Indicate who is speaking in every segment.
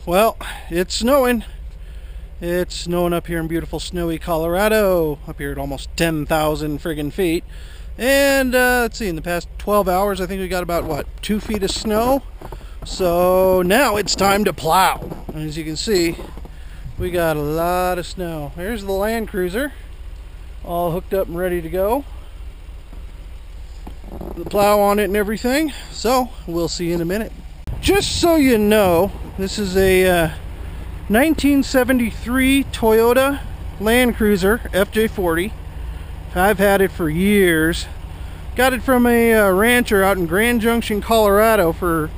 Speaker 1: Well, it's snowing. It's snowing up here in beautiful snowy Colorado, up here at almost 10,000 friggin' feet. And let's see, in the past 12 hours, I think we got about, what, 2 feet of snow? So now it's time to plow. And as you can see, we got a lot of snow. Here's the Land Cruiser, all hooked up and ready to go. The plow on it and everything. So we'll see you in a minute. Just so you know, this is a 1973 Toyota Land Cruiser FJ40. I've had it for years. Got it from a rancher out in Grand Junction, Colorado for,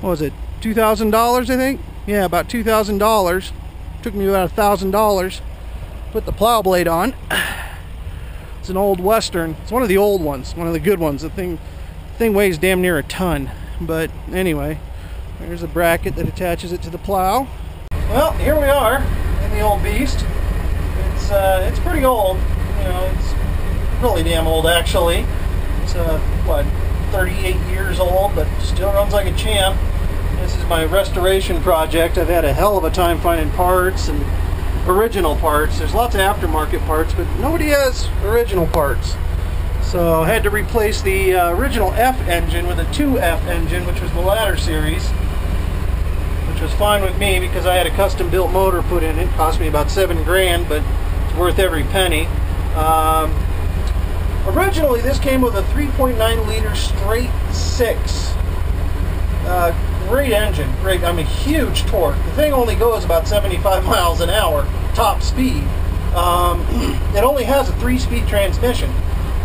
Speaker 1: what was it, $2,000 I think? Yeah, about $2,000. Took me about $1,000. Put the plow blade on. It's an old Western. It's one of the old ones, one of the good ones. The thing weighs damn near a ton. But anyway, there's a bracket that attaches it to the plow. Well, here we are in the old beast. It's pretty old. You know, it's really damn old actually. It's what, 38 years old, but still runs like a champ. This is my restoration project. I've had a hell of a time finding parts and original parts. There's lots of aftermarket parts, but nobody has original parts. So I had to replace the original F engine with a 2F engine, which was the ladder series, which was fine with me because I had a custom built motor put in it. It cost me about $7 grand, but it's worth every penny. Originally this came with a 3.9 liter straight 6. Great engine, great, I mean huge torque. The thing only goes about 75 miles an hour top speed. It only has a 3-speed transmission,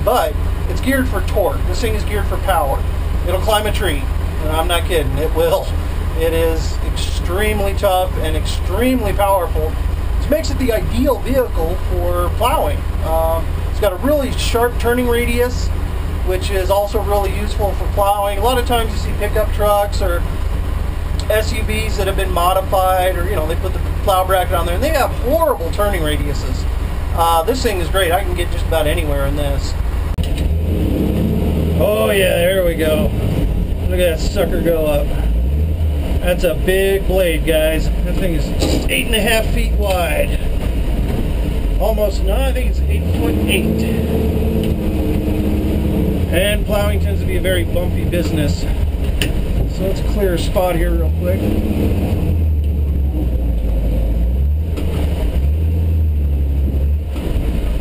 Speaker 1: but it's geared for torque. This thing is geared for power. It'll climb a tree. I'm not kidding, it will. It is extremely tough and extremely powerful, which makes it the ideal vehicle for plowing. It's got a really sharp turning radius, which is also really useful for plowing. A lot of times you see pickup trucks or SUVs that have been modified, or you know, they put the plow bracket on there and they have horrible turning radiuses. This thing is great. I can get just about anywhere in this. Oh yeah, there we go. Look at that sucker go up. That's a big blade, guys. That thing is 8.5 feet wide. Almost, no, I think it's 8'8". And plowing tends to be a very bumpy business. So let's clear a spot here real quick.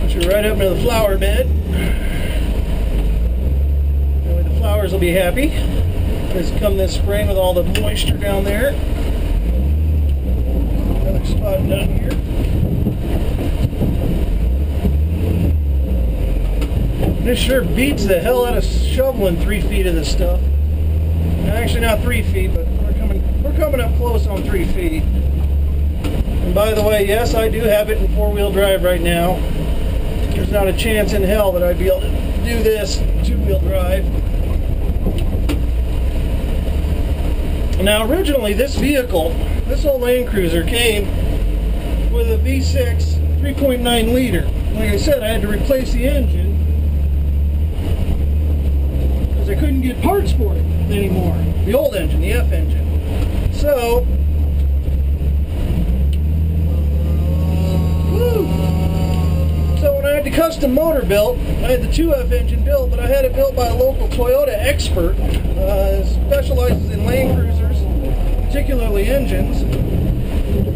Speaker 1: Push it right up into the flower bed. That way the flowers will be happy. Just come this spring with all the moisture down there. Another spot down here. This sure beats the hell out of shoveling 3 feet of this stuff. Actually not 3 feet, but we're coming up close on 3 feet. And by the way, yes, I do have it in 4-wheel drive right now. There's not a chance in hell that I'd be able to do this 2-wheel drive. Now originally this vehicle, this old Land Cruiser, came with a V6 3.9 liter. Like I said, I had to replace the engine because I couldn't get parts for it anymore. The old engine, the F engine. So, when I had the custom motor built, I had the 2F engine built, but I had it built by a local Toyota expert, specializes in Land Cruisers, particularly engines,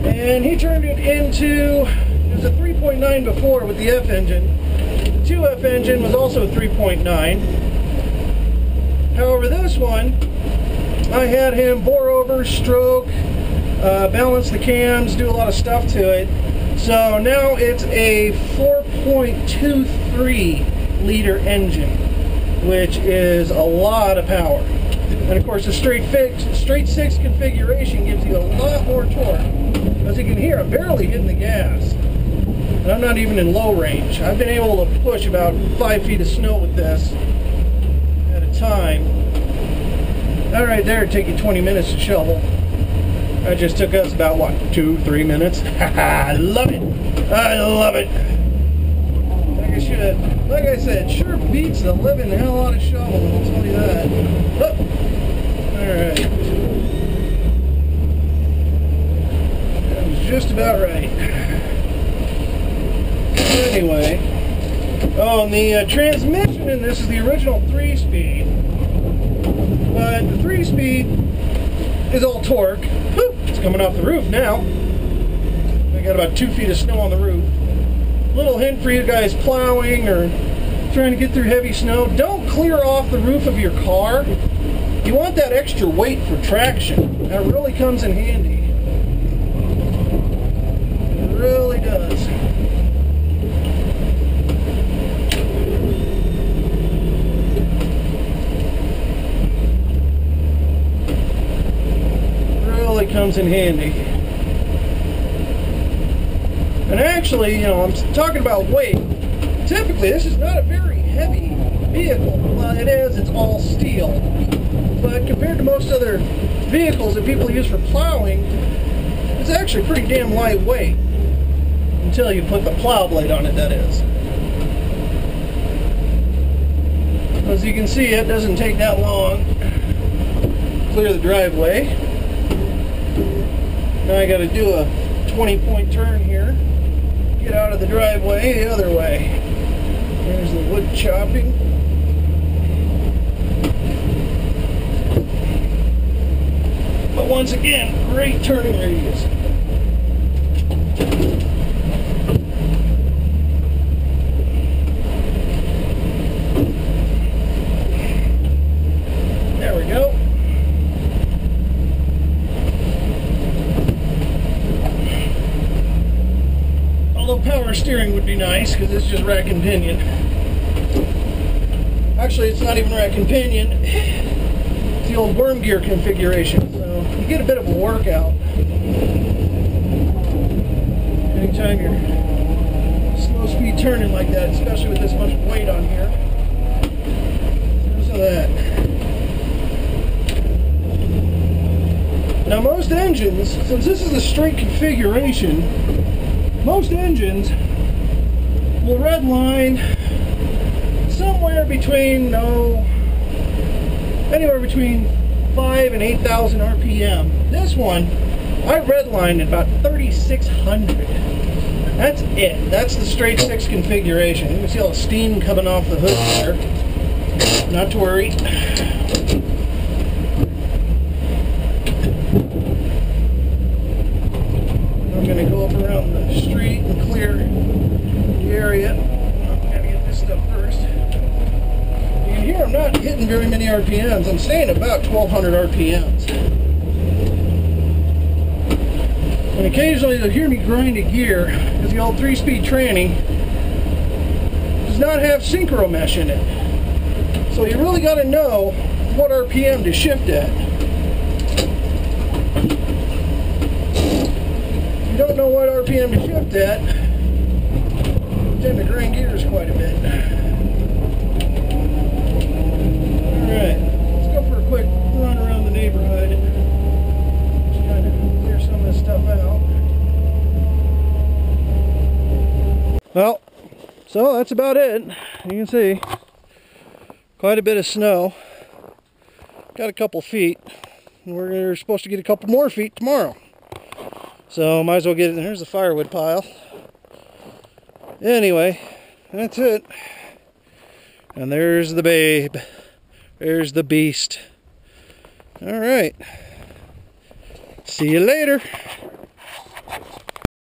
Speaker 1: and he turned it into, it was a 3.9 before with the F engine. The 2F engine was also 3.9. However, this one, I had him bore over, stroke, balance the cams, do a lot of stuff to it. So now it's a 4.23 liter engine, which is a lot of power. And of course the straight 6 configuration gives you a lot more torque. As you can hear, I'm barely hitting the gas. And I'm not even in low range. I've been able to push about 5 feet of snow with this at a time. That right there would take you 20 minutes to shovel. That just took us about, what, 2-3 minutes? I love it! I love it! Like I said, sure beats the living hell out of shoveling, I'll tell you that. Oh. Alright. just about right. Anyway, oh, and the transmission in this is the original 3-speed, but the 3-speed is all torque. Whew, it's coming off the roof now. I got about 2 feet of snow on the roof. Little hint for you guys plowing or trying to get through heavy snow, don't clear off the roof of your car. You want that extra weight for traction. That really comes in handy. It really does. Really comes in handy. And actually, you know, I'm talking about weight. Typically, this is not a very heavy vehicle. Well, it is, it's all steel. But compared to most other vehicles that people use for plowing, it's actually pretty damn lightweight. Until you put the plow blade on it, that is. As you can see, it doesn't take that long to clear the driveway. Now I got to do a 20-point turn here. Get out of the driveway the other way. There's the wood chopping. But once again, great turning radius. There we go. Although power steering would be nice because it's just rack and pinion. Actually, it's not even rack and pinion. It's the old worm gear configuration. So you get a bit of a workout anytime you're slow speed turning like that, especially with this much weight on here. So that. Now most engines, since this is a straight configuration, most engines will redline somewhere between, anywhere between 5 and 8,000 RPM. This one, I redlined at about 3,600. That's it. That's the straight 6 configuration. You can see all the steam coming off the hood there. Not to worry. I'm going to go up around the street and clear the area. I'm going to get this stuff first. You can hear I'm not hitting very many RPMs. I'm staying about 1,200 RPMs. And occasionally you'll hear me grind a gear because the old 3-speed tranny does not have synchro mesh in it. So you really got to know what RPM to shift at. If you don't know what RPM to shift at, you tend to grind gears quite a bit. Alright, let's go for a quick run around the neighborhood. Just kind of clear some of this stuff out. Well, so that's about it. You can see quite a bit of snow. Got a couple feet. And we're supposed to get a couple more feet tomorrow. So might as well get it. There's the firewood pile. Anyway, that's it. And there's the babe. There's the beast. Alright. See you later.